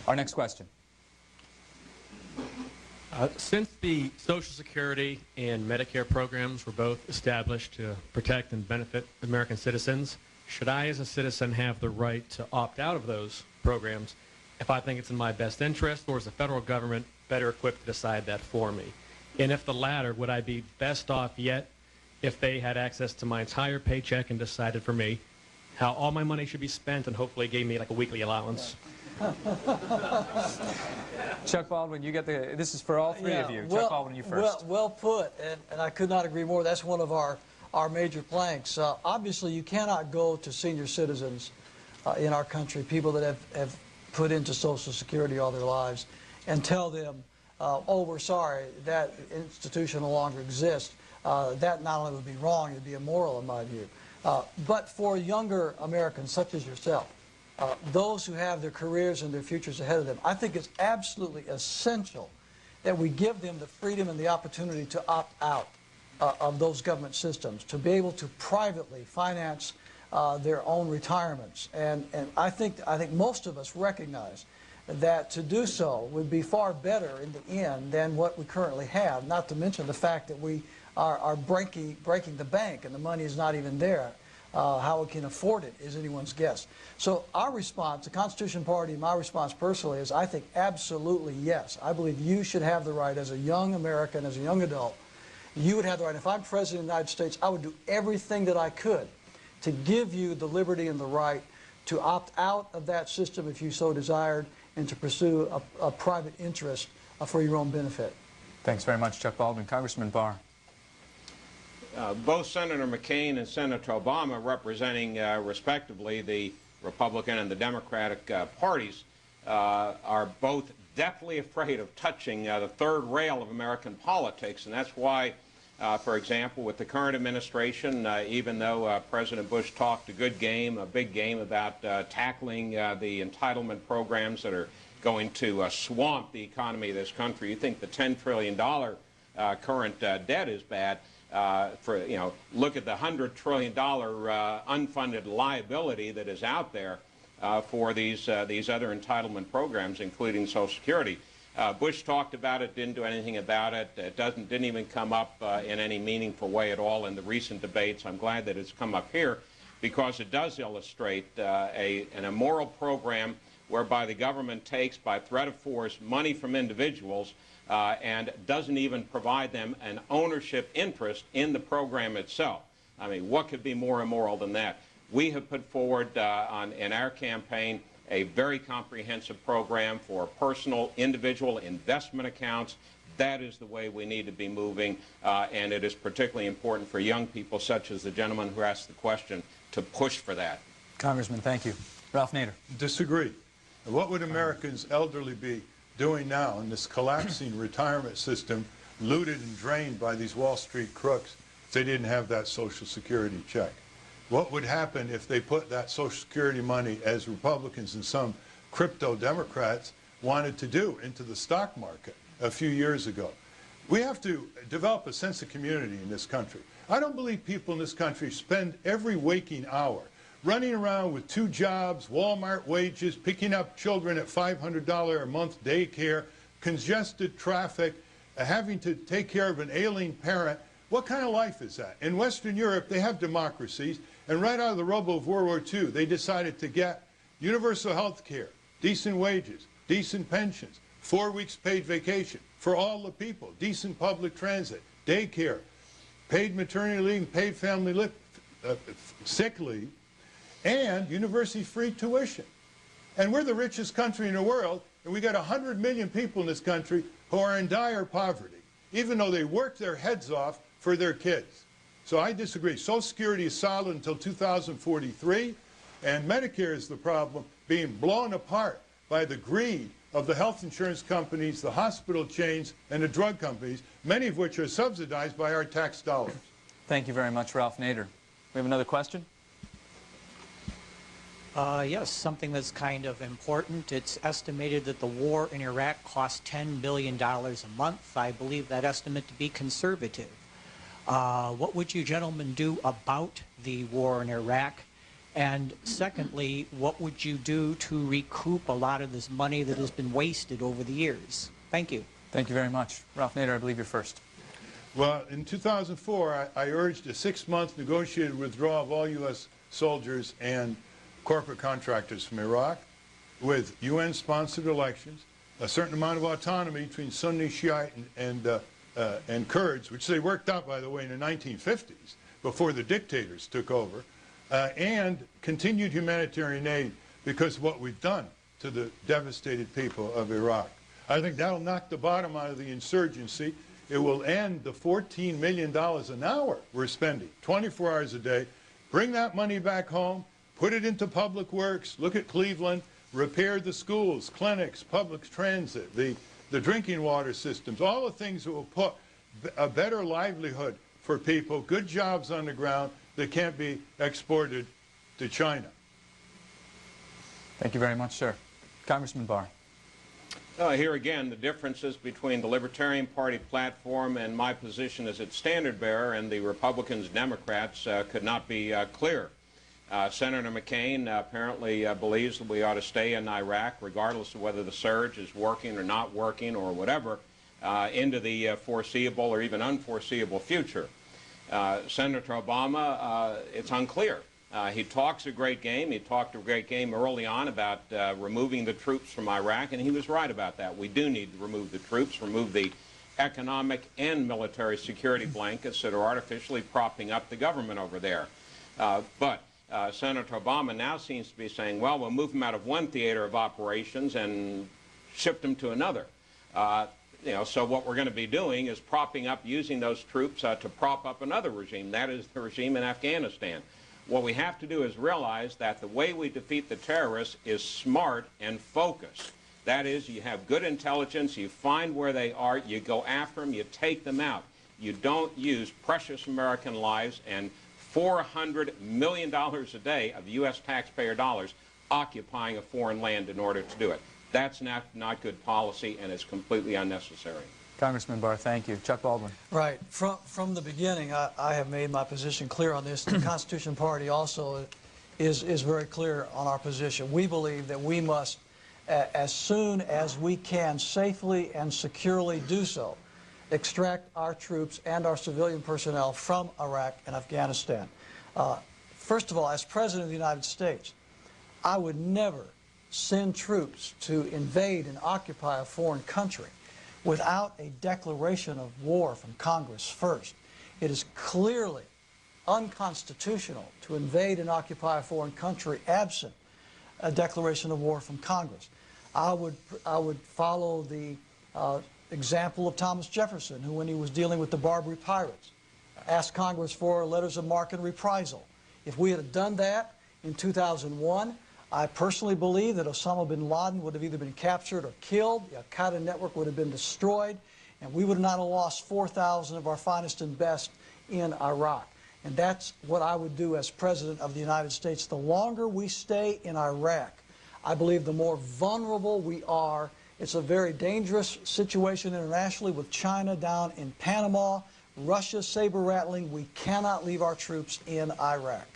Our next question. Since the Social Security and Medicare programs were both established to protect and benefit American citizens, should I as a citizen have the right to opt out of those programs if I think it's in my best interest, or is the federal government better equipped to decide that for me? And if the latter, would I be best off yet if they had access to my entire paycheck and decided for me how all my money should be spent and hopefully gave me like a weekly allowance? Chuck Baldwin, you get this is for all three of you. Chuck Baldwin, you first. Well put, and I could not agree more. That's one of our major planks. Obviously, you cannot go to senior citizens in our country, people that have put into Social Security all their lives, and tell them, oh, we're sorry, that institution no longer exists. That not only would be wrong, it would be immoral in my view. But for younger Americans such as yourself, those who have their careers and their futures ahead of them, I think it's absolutely essential that we give them the freedom and the opportunity to opt out of those government systems, to be able to privately finance their own retirements. And I think most of us recognize that to do so would be far better in the end than what we currently have, not to mention the fact that we are breaking the bank and the money is not even there. How we can afford it is anyone's guess. So our response, the Constitution Party, my response personally is I think absolutely yes. I believe you should have the right as a young American, as a young adult, you would have the right. If I'm President of the United States, I would do everything that I could to give you the liberty and the right to opt out of that system if you so desired and to pursue a private interest for your own benefit. Thanks very much, Chuck Baldwin. Congressman Barr. Both Senator McCain and Senator Obama, representing respectively the Republican and the Democratic parties, are both deathly afraid of touching the third rail of American politics, and that's why, for example, with the current administration, even though President Bush talked a good game, a big game about tackling the entitlement programs that are going to swamp the economy of this country, you think the $10 trillion current debt is bad. Look at the $100 trillion unfunded liability that is out there for these other entitlement programs, including Social Security. Bush talked about it, didn't do anything about it. It didn't even come up in any meaningful way at all in the recent debates. I'm glad that it's come up here because it does illustrate an immoral program whereby the government takes, by threat of force, money from individuals and doesn't even provide them an ownership interest in the program itself. I mean, what could be more immoral than that? We have put forward in our campaign a very comprehensive program for personal, individual investment accounts. That is the way we need to be moving, and it is particularly important for young people, such as the gentleman who asked the question, to push for that. Congressman, thank you. Ralph Nader. Disagree. What would Americans elderly be doing now in this collapsing retirement system, looted and drained by these Wall Street crooks, if they didn't have that Social Security check? What would happen if they put that Social Security money, as Republicans and some crypto Democrats wanted to do, into the stock market a few years ago? We have to develop a sense of community in this country. I don't believe people in this country spend every waking hour running around with 2 jobs, Walmart wages, picking up children at $500 a month daycare, congested traffic, having to take care of an ailing parent. What kind of life is that? In Western Europe, they have democracies, and right out of the rubble of World War II, they decided to get universal health care, decent wages, decent pensions, 4 weeks paid vacation for all the people, decent public transit, daycare, paid maternity leave, paid family leave, sick leave, and university-free tuition. And we're the richest country in the world, and we got 100 million people in this country who are in dire poverty, even though they work their heads off for their kids. So I disagree. Social Security is solid until 2043, and Medicare is the problem, being blown apart by the greed of the health insurance companies, the hospital chains, and the drug companies, many of which are subsidized by our tax dollars. Thank you very much, Ralph Nader. We have another question? Yes, something that's kind of important. It's estimated that the war in Iraq cost $10 billion a month. I believe that estimate to be conservative. What would you gentlemen do about the war in Iraq? And secondly, what would you do to recoup a lot of this money that has been wasted over the years? Thank you. Thank you very much. Ralph Nader, I believe you're first. Well, in 2004, I urged a 6-month negotiated withdrawal of all U.S. soldiers and corporate contractors from Iraq with UN-sponsored elections, a certain amount of autonomy between Sunni, Shiite, and Kurds, which they worked out, by the way, in the 1950s, before the dictators took over, and continued humanitarian aid because of what we've done to the devastated people of Iraq. I think that'll knock the bottom out of the insurgency. It will end the $14 million an hour we're spending, 24 hours a day. Bring that money back home, put it into public works, look at Cleveland, repair the schools, clinics, public transit, the drinking water systems, all the things that will put a better livelihood for people, good jobs on the ground that can't be exported to China. Thank you very much, sir. Congressman Barr. Here again, the differences between the Libertarian Party platform and my position as its standard bearer and the Republicans, Democrats could not be clearer. Senator McCain apparently believes that we ought to stay in Iraq, regardless of whether the surge is working or not working or whatever, into the foreseeable or even unforeseeable future. Senator Obama, it's unclear. He talks a great game. He talked a great game early on about removing the troops from Iraq, and he was right about that. We do need to remove the troops, remove the economic and military security blankets that are artificially propping up the government over there. But Senator Obama now seems to be saying, well, we'll move them out of one theater of operations and ship them to another. So what we're going to be doing is propping up, using those troops to prop up another regime. That is the regime in Afghanistan. What we have to do is realize that the way we defeat the terrorists is smart and focused. That is, you have good intelligence, you find where they are, you go after them, you take them out. You don't use precious American lives and $400 million a day of U.S. taxpayer dollars occupying a foreign land in order to do it. That's not good policy, and it's completely unnecessary. Congressman Barr, thank you. Chuck Baldwin. Right. From the beginning, I have made my position clear on this. The Constitution Party also is very clear on our position. We believe that we must, as soon as we can safely and securely do so, extract our troops and our civilian personnel from Iraq and Afghanistan. First of all, as President of the United States, I would never send troops to invade and occupy a foreign country without a declaration of war from Congress first. It is clearly unconstitutional to invade and occupy a foreign country absent a declaration of war from Congress. I would follow the example of Thomas Jefferson, who, when he was dealing with the Barbary pirates, asked Congress for letters of marque and reprisal. If we had done that in 2001, I personally believe that Osama bin Laden would have either been captured or killed, the Al-Qaeda network would have been destroyed, and we would not have lost 4,000 of our finest and best in Iraq. And that's what I would do as President of the United States. The longer we stay in Iraq, I believe the more vulnerable we are. It's a very dangerous situation internationally with China down in Panama, Russia saber-rattling. We cannot leave our troops in Iraq.